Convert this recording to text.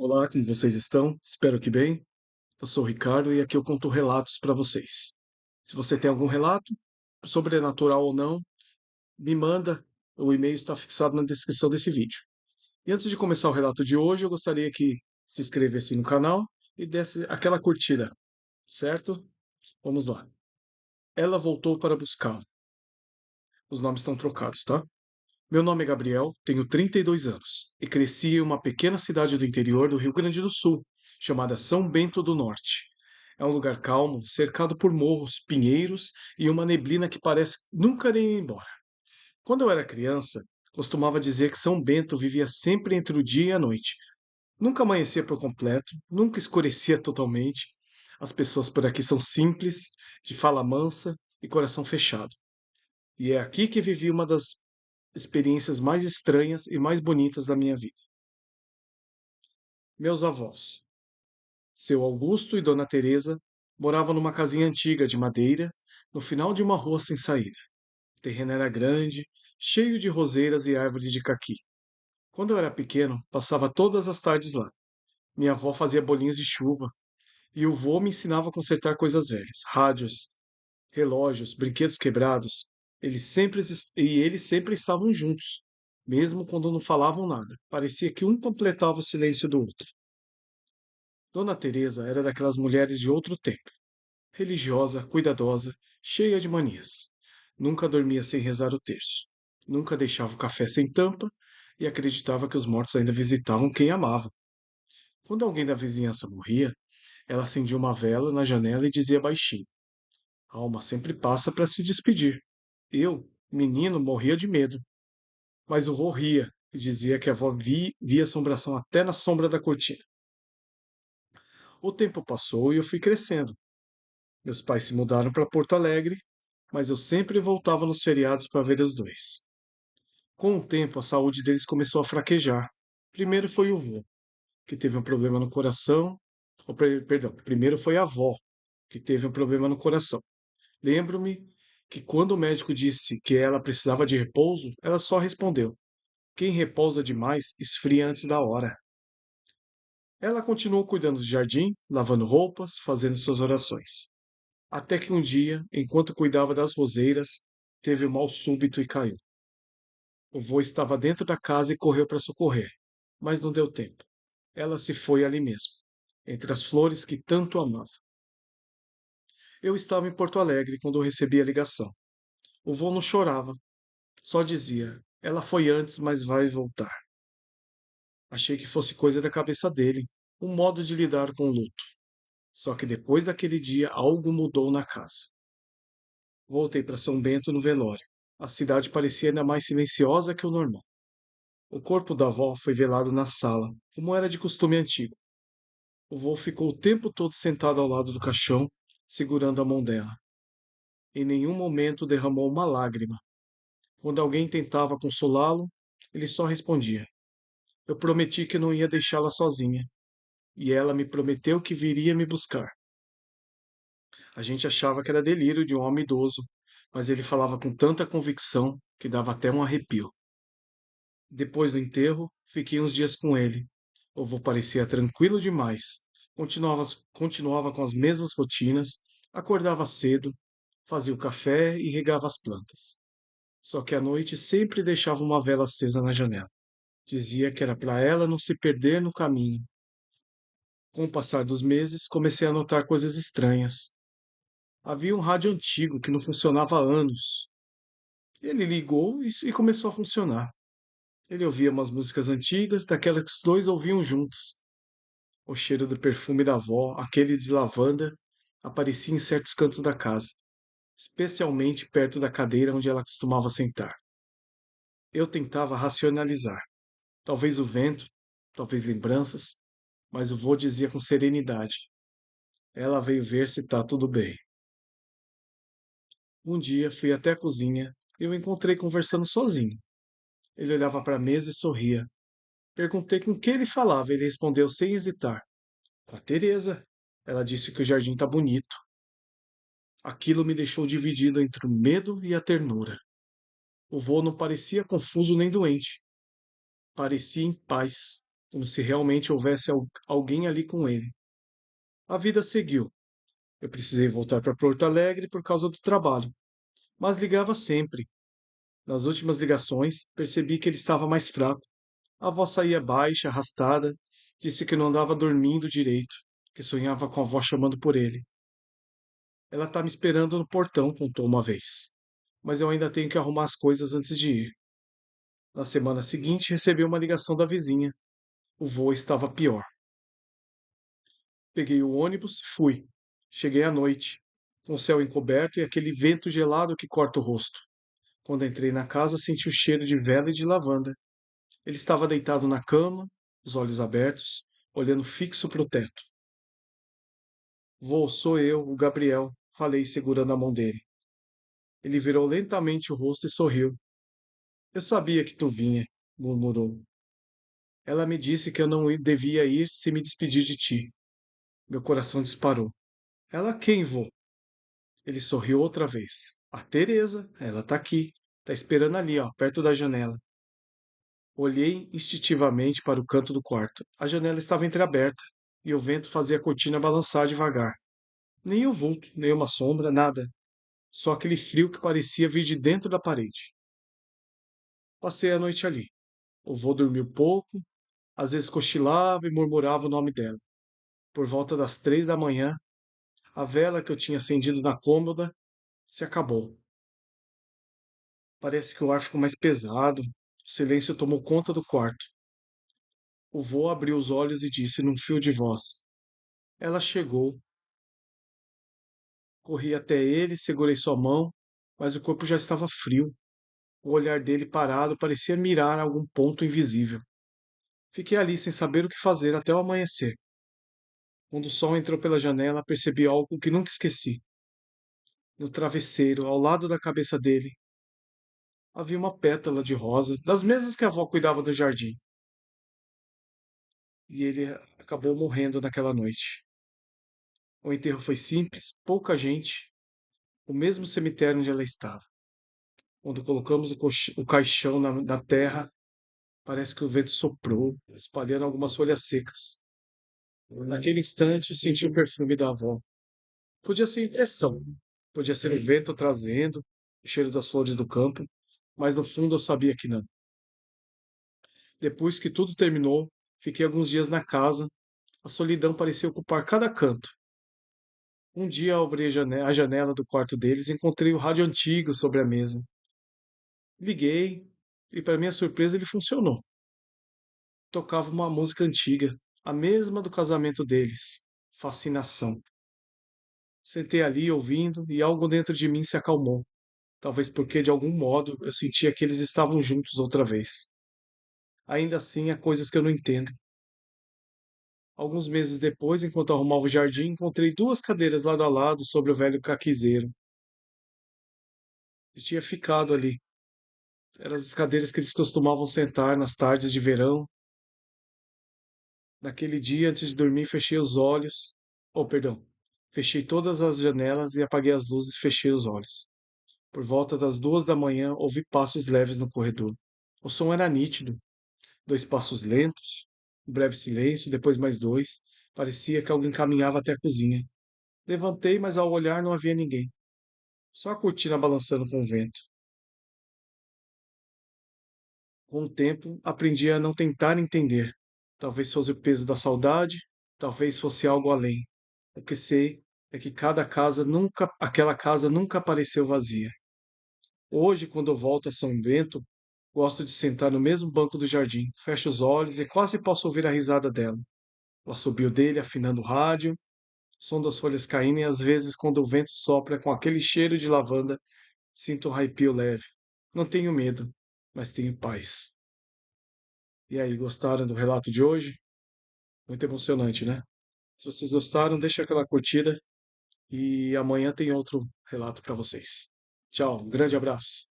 Olá, como vocês estão? Espero que bem. Eu sou o Ricardo e aqui eu conto relatos para vocês. Se você tem algum relato, sobrenatural ou não, me manda. O e-mail está fixado na descrição desse vídeo. E antes de começar o relato de hoje, eu gostaria que se inscrevesse no canal e desse aquela curtida, certo? Vamos lá. Ela voltou para buscá-lo. Os nomes estão trocados, tá? Meu nome é Gabriel, tenho 32 anos e cresci em uma pequena cidade do interior do Rio Grande do Sul, chamada São Bento do Norte. É um lugar calmo, cercado por morros, pinheiros e uma neblina que parece nunca nem ir embora. Quando eu era criança, costumava dizer que São Bento vivia sempre entre o dia e a noite. Nunca amanhecia por completo, nunca escurecia totalmente. As pessoas por aqui são simples, de fala mansa e coração fechado. E é aqui que vivi uma das experiências mais estranhas e mais bonitas da minha vida. Meus avós, seu Augusto e Dona Teresa, moravam numa casinha antiga de madeira, no final de uma rua sem saída. O terreno era grande, cheio de roseiras e árvores de caqui. Quando eu era pequeno, passava todas as tardes lá. Minha avó fazia bolinhos de chuva e o vô me ensinava a consertar coisas velhas, rádios, relógios, brinquedos quebrados. Eles sempre estavam juntos, mesmo quando não falavam nada. Parecia que um completava o silêncio do outro. Dona Teresa era daquelas mulheres de outro tempo, religiosa, cuidadosa, cheia de manias. Nunca dormia sem rezar o terço. Nunca deixava o café sem tampa e acreditava que os mortos ainda visitavam quem amava. Quando alguém da vizinhança morria, ela acendia uma vela na janela e dizia baixinho: A alma sempre passa para se despedir. Eu, menino, morria de medo, mas o vô ria e dizia que a avó via assombração até na sombra da cortina. O tempo passou e eu fui crescendo. Meus pais se mudaram para Porto Alegre, mas eu sempre voltava nos feriados para ver os dois. Com o tempo, a saúde deles começou a fraquejar. Primeiro foi o vô, que teve um problema no coração. Perdão, primeiro foi a avó, que teve um problema no coração. Lembro-me que quando o médico disse que ela precisava de repouso, ela só respondeu: Quem repousa demais esfria antes da hora. Ela continuou cuidando do jardim, lavando roupas, fazendo suas orações. Até que um dia, enquanto cuidava das roseiras, teve um mal súbito e caiu. O vô estava dentro da casa e correu para socorrer, mas não deu tempo. Ela se foi ali mesmo, entre as flores que tanto amava. Eu estava em Porto Alegre quando recebi a ligação. O vô não chorava, só dizia: Ela foi antes, mas vai voltar. Achei que fosse coisa da cabeça dele, um modo de lidar com o luto. Só que depois daquele dia algo mudou na casa. Voltei para São Bento no velório. A cidade parecia ainda mais silenciosa que o normal. O corpo da avó foi velado na sala, como era de costume antigo. O vô ficou o tempo todo sentado ao lado do caixão, segurando a mão dela. Em nenhum momento derramou uma lágrima. Quando alguém tentava consolá-lo, ele só respondia: Eu prometi que não ia deixá-la sozinha, e ela me prometeu que viria me buscar. A gente achava que era delírio de um homem idoso, mas ele falava com tanta convicção que dava até um arrepio. Depois do enterro, fiquei uns dias com ele. O vô parecia tranquilo demais. Continuava com as mesmas rotinas, acordava cedo, fazia o café e regava as plantas. Só que à noite sempre deixava uma vela acesa na janela. Dizia que era para ela não se perder no caminho. Com o passar dos meses, comecei a notar coisas estranhas. Havia um rádio antigo que não funcionava há anos. Ele ligou e começou a funcionar. Ele ouvia umas músicas antigas, daquelas que os dois ouviam juntos. O cheiro do perfume da avó, aquele de lavanda, aparecia em certos cantos da casa, especialmente perto da cadeira onde ela costumava sentar. Eu tentava racionalizar. Talvez o vento, talvez lembranças, mas o vô dizia com serenidade: Ela veio ver se tá tudo bem. Um dia fui até a cozinha e o encontrei conversando sozinho. Ele olhava para a mesa e sorria. Perguntei com quem ele falava. Ele respondeu sem hesitar: Com a Teresa. Ela disse que o jardim tá bonito. Aquilo me deixou dividido entre o medo e a ternura. O vô não parecia confuso nem doente. Parecia em paz. como se realmente houvesse alguém ali com ele. A vida seguiu. Eu precisei voltar para Porto Alegre por causa do trabalho, mas ligava sempre. Nas últimas ligações, percebi que ele estava mais fraco. A voz saía baixa, arrastada. Disse que não andava dormindo direito, que sonhava com a avó chamando por ele. Ela está me esperando no portão, contou uma vez. Mas eu ainda tenho que arrumar as coisas antes de ir. Na semana seguinte, recebi uma ligação da vizinha. O voo estava pior. Peguei o ônibus e fui. Cheguei à noite, com o céu encoberto e aquele vento gelado que corta o rosto. Quando entrei na casa, senti o cheiro de vela e de lavanda. Ele estava deitado na cama, os olhos abertos, olhando fixo para o teto. Vô, sou eu, o Gabriel, falei segurando a mão dele. Ele virou lentamente o rosto e sorriu. Eu sabia que tu vinha, murmurou. Ela me disse que eu não devia ir se me despedir de ti. Meu coração disparou. Ela quem, vô? Ele sorriu outra vez. A Teresa, ela tá aqui. Tá esperando ali, ó, perto da janela. Olhei instintivamente para o canto do quarto. A janela estava entreaberta e o vento fazia a cortina balançar devagar. Nem o vulto, nem uma sombra, nada. Só aquele frio que parecia vir de dentro da parede. Passei a noite ali. O vô dormiu pouco, às vezes cochilava e murmurava o nome dela. Por volta das 3 da manhã, a vela que eu tinha acendido na cômoda se acabou. Parece que o ar ficou mais pesado. O silêncio tomou conta do quarto. O vô abriu os olhos e disse num fio de voz: Ela chegou. Corri até ele, segurei sua mão, mas o corpo já estava frio. O olhar dele parado parecia mirar algum ponto invisível. Fiquei ali sem saber o que fazer até o amanhecer. Quando o sol entrou pela janela, percebi algo que nunca esqueci. No travesseiro, ao lado da cabeça dele, havia uma pétala de rosa, das mesmas que a avó cuidava do jardim. E ele acabou morrendo naquela noite. O enterro foi simples, pouca gente, o mesmo cemitério onde ela estava. Quando colocamos o caixão na terra, parece que o vento soprou, espalhando algumas folhas secas. Naquele instante, senti o perfume da avó. Podia ser impressão, podia ser o vento trazendo o cheiro das flores do campo, mas no fundo eu sabia que não. Depois que tudo terminou, fiquei alguns dias na casa. A solidão parecia ocupar cada canto. Um dia, ao abrir a janela do quarto deles, encontrei o rádio antigo sobre a mesa. Liguei e, para minha surpresa, ele funcionou. Tocava uma música antiga, a mesma do casamento deles. Fascinação. Sentei ali ouvindo e algo dentro de mim se acalmou. Talvez porque, de algum modo, eu sentia que eles estavam juntos outra vez. Ainda assim, há coisas que eu não entendo. Alguns meses depois, enquanto arrumava o jardim, encontrei duas cadeiras lado a lado sobre o velho caquizeiro. E tinha ficado ali. Eram as cadeiras que eles costumavam sentar nas tardes de verão. Naquele dia, antes de dormir, fechei os olhos. Oh, perdão. Fechei todas as janelas e apaguei as luzes e fechei os olhos. Por volta das 2 da manhã, ouvi passos leves no corredor. O som era nítido. 2 passos lentos, um breve silêncio, depois mais dois. Parecia que alguém caminhava até a cozinha. Levantei, mas ao olhar não havia ninguém. Só a cortina balançando com o vento. Com o tempo, aprendi a não tentar entender. Talvez fosse o peso da saudade, talvez fosse algo além. O que sei é que aquela casa nunca apareceu vazia. Hoje, quando eu volto a São Bento, gosto de sentar no mesmo banco do jardim, fecho os olhos e quase posso ouvir a risada dela. O assobio dele afinando o rádio, o som das folhas caindo e às vezes quando o vento sopra com aquele cheiro de lavanda, sinto um arrepio leve. Não tenho medo, mas tenho paz. E aí, gostaram do relato de hoje? Muito emocionante, né? Se vocês gostaram, deixa aquela curtida e amanhã tem outro relato para vocês. Tchau, um grande abraço.